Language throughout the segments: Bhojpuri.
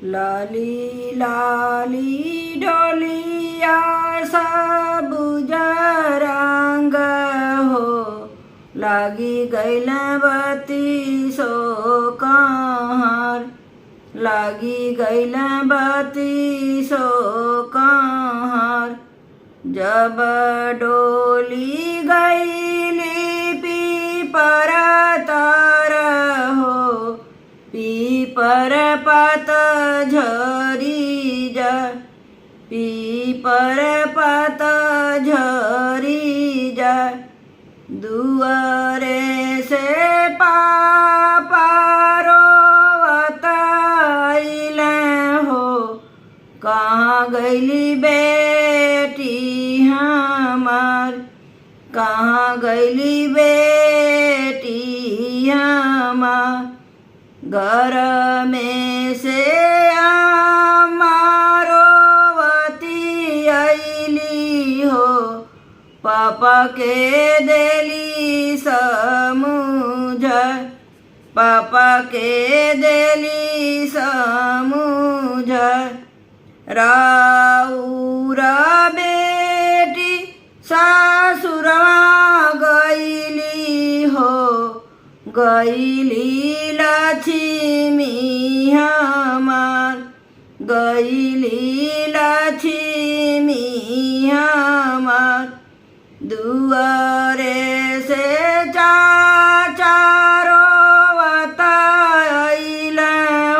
लाली लाली डोलिया सबुज रंग हो, लागी गैल बत्ती सो कहर, लागी गैल बत्ती सो कहर। जब डोली गैली पीपर तर हो, पीपर पात झरी जा, पीपर पात झरी जा। दुआरे से पापारो अतैल हो, कहाँ गैली बेटी हमार, कहाँ गैली बेटी हमार। घर में से हमारो वती अइली हो, पापा के देली समझ, पापा के देली समझ। राउर बेटी सासुरवा गइली हो, गइली लक्ष्मी हमार, गइली लक्ष्मी हमार। दुआरे से चाचारो अतैल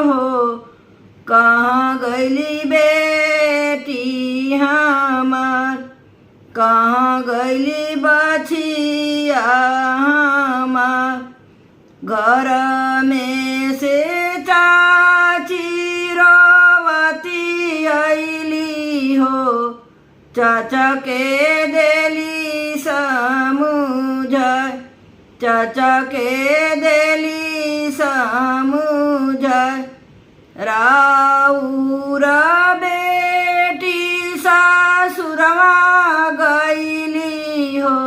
हो, कहाँ गइली बेटी हमार, कहाँ गइली बछिया हमार। घर में से चाची रोवती अइली हो, चाचा के देली समझ, चाचा के देली समझ। राउर बेटी सासुरवा गइली हो,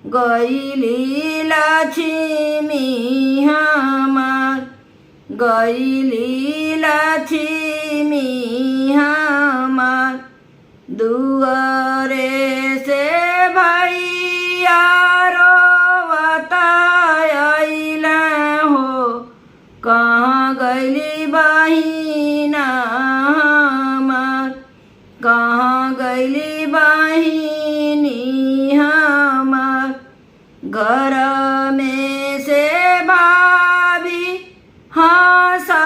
गइली लक्ष्मी हमार, गइली लक्ष्मी हमार। दुआरे से भैया रोवत अइल हो, कहाँ गइली बहिना हमार, कहाँ गइली बहिना।